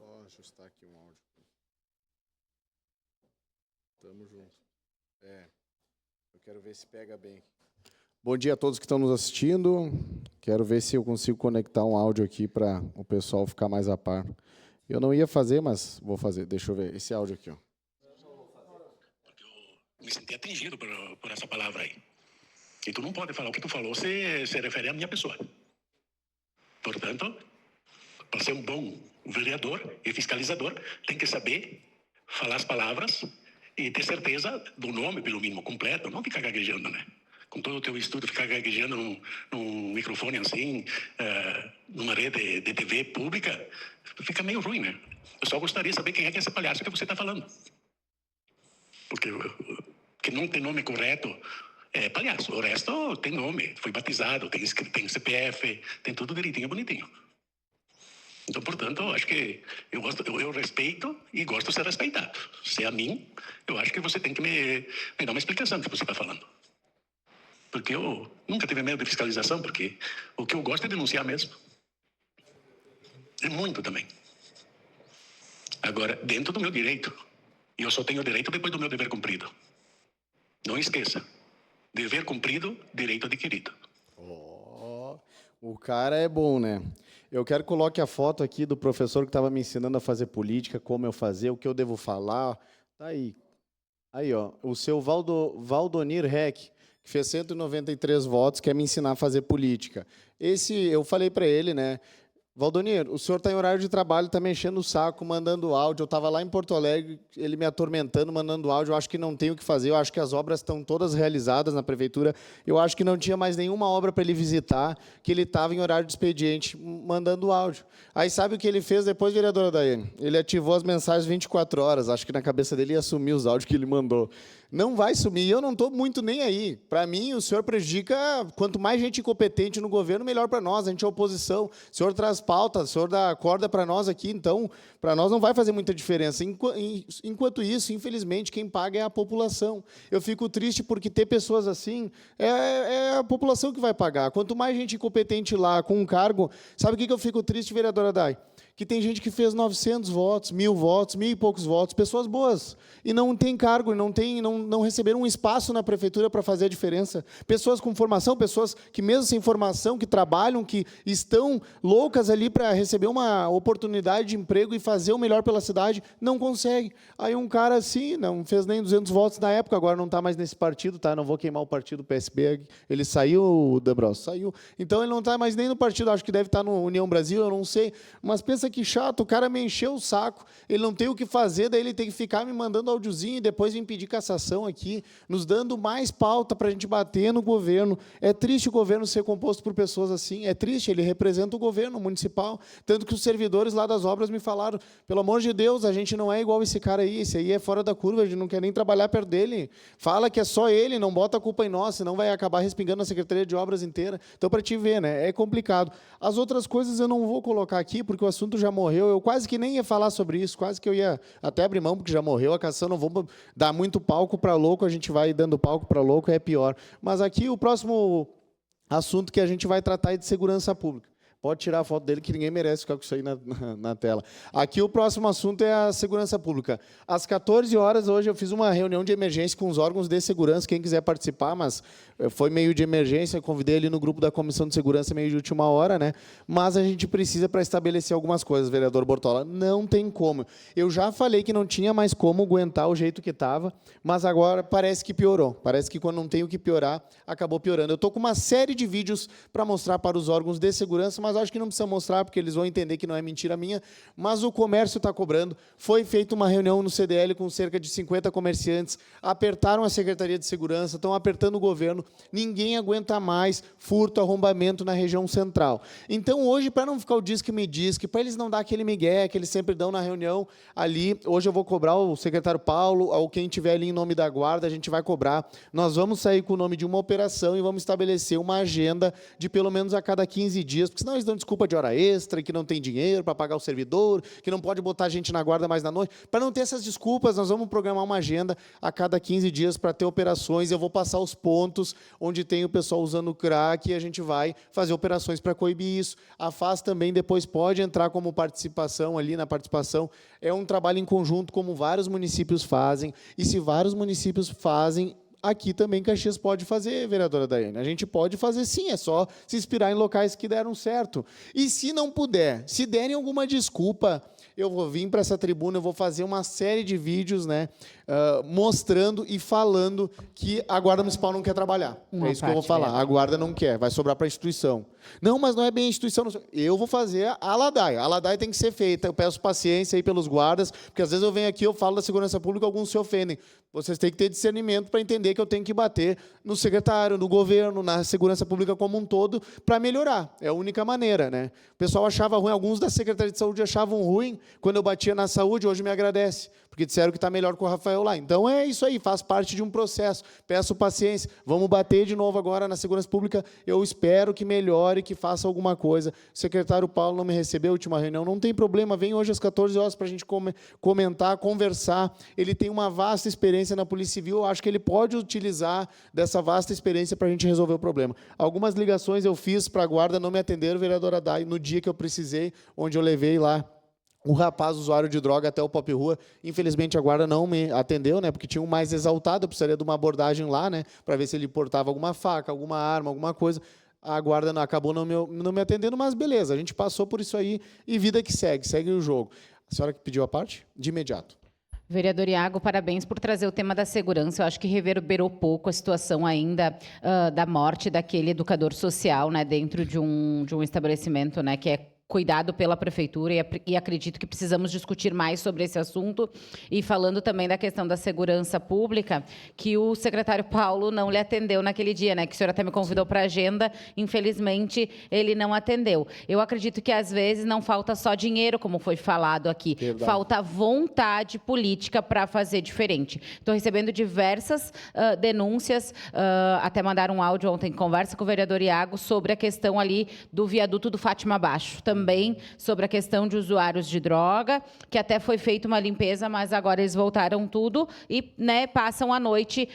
só ajustar aqui um áudio. Tamo junto. Eu quero ver se pega bem. Bom dia a todos que estão nos assistindo. Quero ver se eu consigo conectar um áudio aqui para o pessoal ficar mais a par. Eu não ia fazer, mas vou fazer. Deixa eu ver esse áudio aqui, ó. Eu me senti atingido por essa palavra aí. E tu não pode falar o que tu falou se refere à minha pessoa. Portanto, para ser um bom vereador e fiscalizador, tem que saber falar as palavras e ter certeza do nome, pelo mínimo, completo. Não ficar gaguejando, né? Com todo o teu estudo, ficar gaguejando num microfone assim, numa rede de TV pública, fica meio ruim, né? Eu só gostaria de saber quem é esse palhaço que você está falando. Porque que não tem nome correto é palhaço. O resto tem nome, foi batizado, tem CPF, tem tudo direitinho, bonitinho. Então, portanto, eu acho que eu respeito e gosto de ser respeitado. Se é a mim, eu acho que você tem que me dar uma explicação do que você está falando. Porque eu nunca tive medo de fiscalização, porque o que eu gosto é denunciar mesmo. É muito também. Agora, dentro do meu direito, e eu só tenho direito depois do meu dever cumprido. Não esqueça, dever cumprido, direito adquirido. O cara é bom, né? Eu quero que coloque a foto aqui do professor que estava me ensinando a fazer política, como eu fazia, o que eu devo falar. Tá aí. Aí, ó, o seu Valdonir Reck, que fez 193 votos, quer me ensinar a fazer política. Eu falei para ele, né? Valdonir, o senhor está em horário de trabalho, está me enchendo o saco, mandando áudio. Eu estava lá em Porto Alegre, ele me atormentando, mandando áudio. Eu acho que não tem o que fazer. Eu acho que as obras estão todas realizadas na prefeitura. Eu acho que não tinha mais nenhuma obra para ele visitar, que ele estava em horário de expediente, mandando áudio. Aí sabe o que ele fez depois, vereadora Daiane? Ele ativou as mensagens 24 horas. Acho que na cabeça dele ia sumir os áudios que ele mandou. Não vai sumir, e eu não estou muito nem aí. Para mim, o senhor prejudica, quanto mais gente incompetente no governo, melhor para nós, a gente é oposição. O senhor traz pauta, o senhor dá corda para nós aqui, então, para nós não vai fazer muita diferença. Enquanto isso, infelizmente, quem paga é a população. Eu fico triste porque ter pessoas assim, é a população que vai pagar. Quanto mais gente incompetente lá, com um cargo... Sabe o que eu fico triste, vereadora Dai? Que tem gente que fez 900 votos, 1.000 votos, 1.000 e poucos votos, pessoas boas, e não tem cargo, não receberam um espaço na prefeitura para fazer a diferença. Pessoas com formação, pessoas que mesmo sem formação, que trabalham, que estão loucas ali para receber uma oportunidade de emprego e fazer o melhor pela cidade, não consegue. Aí um cara assim, não fez nem 200 votos na época, agora não está mais nesse partido, tá? Não vou queimar o partido PSB, ele saiu, o Debros, saiu. Então ele não está mais nem no partido, acho que deve estar no União Brasil, eu não sei, mas pensa que chato, o cara me encheu o saco, ele não tem o que fazer, daí ele tem que ficar me mandando áudiozinho e depois vir pedir cassação aqui, nos dando mais pauta para a gente bater no governo. É triste o governo ser composto por pessoas assim, é triste, ele representa o governo municipal, tanto que os servidores lá das obras me falaram, pelo amor de Deus, a gente não é igual esse cara aí, esse aí é fora da curva, a gente não quer nem trabalhar perto dele, fala que é só ele, não bota a culpa em nós, senão vai acabar respingando a Secretaria de Obras inteira. Então, para te ver, né, é complicado. As outras coisas eu não vou colocar aqui, porque o assunto já morreu, eu quase que nem ia falar sobre isso, quase que eu ia até abrir mão, porque já morreu a cassação, não vou dar muito palco para louco, a gente vai dando palco para louco, é pior. Mas aqui o próximo assunto que a gente vai tratar é de segurança pública. Pode tirar a foto dele, que ninguém merece ficar com isso aí na tela. Aqui o próximo assunto é a segurança pública. Às 14 horas, hoje, eu fiz uma reunião de emergência com os órgãos de segurança, quem quiser participar, mas foi meio de emergência, convidei ali no grupo da Comissão de Segurança, meio de última hora, né? Mas a gente precisa para estabelecer algumas coisas, vereador Bortola. Não tem como. Eu já falei que não tinha mais como aguentar o jeito que estava, mas agora parece que piorou. Parece que quando não tem o que piorar, acabou piorando. Eu estou com uma série de vídeos para mostrar para os órgãos de segurança, mas acho que não precisa mostrar, porque eles vão entender que não é mentira minha, mas o comércio está cobrando. Foi feita uma reunião no CDL com cerca de 50 comerciantes, apertaram a Secretaria de Segurança, estão apertando o governo, ninguém aguenta mais furto, arrombamento na região central. Então, hoje, para não ficar o diz que me diz, que para eles não dar aquele migué que eles sempre dão na reunião ali, hoje eu vou cobrar o secretário Paulo, ou quem tiver ali em nome da guarda, a gente vai cobrar. Nós vamos sair com o nome de uma operação e vamos estabelecer uma agenda de pelo menos a cada 15 dias, porque senão eles dão desculpa de hora extra, que não tem dinheiro para pagar o servidor, que não pode botar gente na guarda mais na noite. Para não ter essas desculpas, nós vamos programar uma agenda a cada 15 dias para ter operações. Eu vou passar os pontos onde tem o pessoal usando crack e a gente vai fazer operações para coibir isso. A FAS também depois pode entrar como participação ali na participação. É um trabalho em conjunto, como vários municípios fazem. E se vários municípios fazem, aqui também Caxias pode fazer, vereadora Daiane. A gente pode fazer sim, é só se inspirar em locais que deram certo. E se não puder, se derem alguma desculpa, eu vou vir para essa tribuna, eu vou fazer uma série de vídeos, né, mostrando e falando que a Guarda Municipal não quer trabalhar. É isso que eu vou falar. A Guarda não quer, vai sobrar para a instituição. Não, mas não é bem a instituição. Eu vou fazer a ladaia. A ladaia tem que ser feita. Eu peço paciência aí pelos guardas, porque às vezes eu venho aqui, eu falo da segurança pública, alguns se ofendem. Vocês têm que ter discernimento para entender que eu tenho que bater no secretário, no governo, na segurança pública como um todo, para melhorar. É a única maneira, né? O pessoal achava ruim, alguns da Secretaria de Saúde achavam ruim quando eu batia na saúde, hoje me agradece, porque disseram que está melhor com o Rafael lá. Então é isso aí, faz parte de um processo. Peço paciência. Vamos bater de novo agora na segurança pública. Eu espero que melhore, que faça alguma coisa. O secretário Paulo não me recebeu a última reunião, não tem problema, vem hoje às 14 horas para a gente comentar, conversar. Ele tem uma vasta experiência na Polícia Civil, eu acho que ele pode utilizar dessa vasta experiência para a gente resolver o problema. Algumas ligações eu fiz para a Guarda, não me atenderam, vereadora Dai, no dia que eu precisei, onde eu levei lá um rapaz usuário de droga até o Pop Rua. Infelizmente, a Guarda não me atendeu, né, porque tinha um mais exaltado, eu precisaria de uma abordagem lá, né, para ver se ele portava alguma faca, alguma arma, alguma coisa. A Guarda acabou não me atendendo, mas beleza, a gente passou por isso aí e vida que segue o jogo. A senhora que pediu a parte? De imediato. Vereador Iago, parabéns por trazer o tema da segurança. Eu acho que reverberou pouco a situação ainda da morte daquele educador social, né, dentro de um estabelecimento, né, que é cuidado pela prefeitura, e acredito que precisamos discutir mais sobre esse assunto. E falando também da questão da segurança pública, que o secretário Paulo não lhe atendeu naquele dia, né? Que o senhor até me convidou para a agenda, infelizmente ele não atendeu. Eu acredito que às vezes não falta só dinheiro, como foi falado aqui, verdade, falta vontade política para fazer diferente. Estou recebendo diversas denúncias, até mandaram um áudio ontem em conversa com o vereador Iago sobre a questão ali do viaduto do Fátima Baixo, também sobre a questão de usuários de droga, que até foi feita uma limpeza, mas agora eles voltaram tudo e, né, passam a noite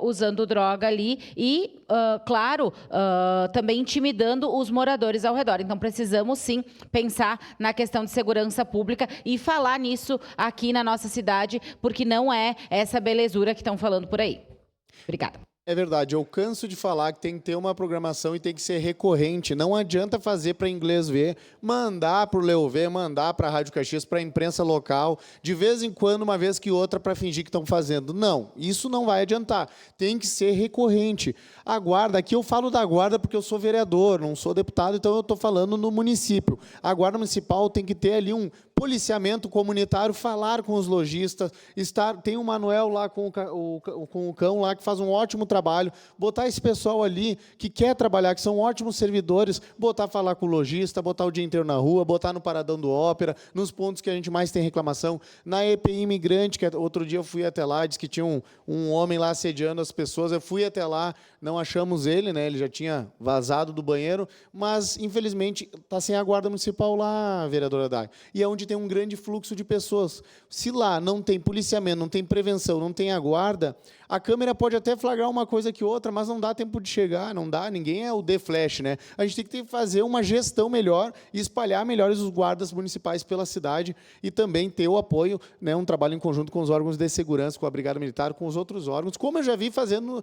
usando droga ali e, claro, também intimidando os moradores ao redor. Então, precisamos, sim, pensar na questão de segurança pública e falar nisso aqui na nossa cidade, porque não é essa belezura que estão falando por aí. Obrigada. É verdade, eu canso de falar que tem que ter uma programação e tem que ser recorrente. Não adianta fazer para Inglês Ver, mandar para o Leo Ver, mandar para a Rádio Caxias, para a imprensa local, de vez em quando, uma vez que outra, para fingir que estão fazendo. Não, isso não vai adiantar. Tem que ser recorrente. A Guarda, aqui eu falo da Guarda porque eu sou vereador, não sou deputado, então eu estou falando no município. A Guarda Municipal tem que ter ali um policiamento comunitário, falar com os lojistas, tem o Manuel lá com o cão lá que faz um ótimo trabalho, botar esse pessoal ali que quer trabalhar, que são ótimos servidores, botar falar com o lojista, botar o dia inteiro na rua, botar no paradão do Ópera, nos pontos que a gente mais tem reclamação, na EPI Imigrante, que outro dia eu fui até lá, disse que tinha um homem lá assediando as pessoas, eu fui até lá, não achamos ele, né? Ele já tinha vazado do banheiro, mas infelizmente está sem a Guarda Municipal lá, vereadora Dai, e é onde tem um grande fluxo de pessoas. Se lá não tem policiamento, não tem prevenção, não tem a guarda, a câmera pode até flagrar uma coisa que outra, mas não dá tempo de chegar, não dá, ninguém é o The Flash, né? A gente tem que fazer uma gestão melhor e espalhar melhores os guardas municipais pela cidade e também ter o apoio, né, um trabalho em conjunto com os órgãos de segurança, com a Brigada Militar, com os outros órgãos, como eu já vi fazendo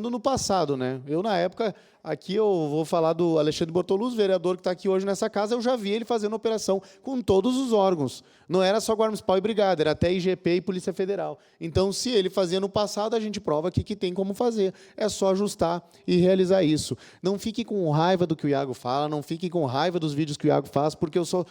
no passado, né? Eu, na época, aqui eu vou falar do Alexandre Bortoluz, vereador que está aqui hoje nessa casa, eu já vi ele fazendo operação com todos os órgãos. Não era só Guarda Municipal e Brigada, era até IGP e Polícia Federal. Então, se ele fazia no passado, a gente prova aqui que tem como fazer. É só ajustar e realizar isso. Não fique com raiva do que o Iago fala, não fique com raiva dos vídeos que o Iago faz, porque eu sou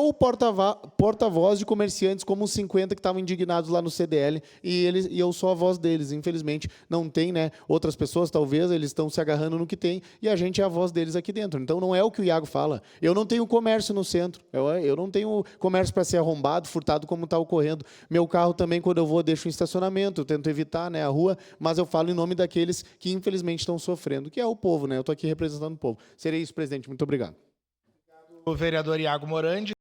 o porta-voz de comerciantes como os 50 que estavam indignados lá no CDL, e eu sou a voz deles. Infelizmente, não tem, né, outras pessoas, talvez, eles estão se agarrando no que tem, e a gente é a voz deles aqui dentro. Então, não é o que o Iago fala. Eu não tenho comércio no centro, eu não tenho comércio para ser arrombado, furtado, como está ocorrendo. Meu carro também, quando eu vou, deixo em estacionamento, eu tento evitar, né, a rua, mas eu falo em nome daqueles que, infelizmente, estão sofrendo, que é o povo, né? Eu estou aqui representando o povo. Seria isso, presidente. Muito obrigado. o vereador Iago Morandi.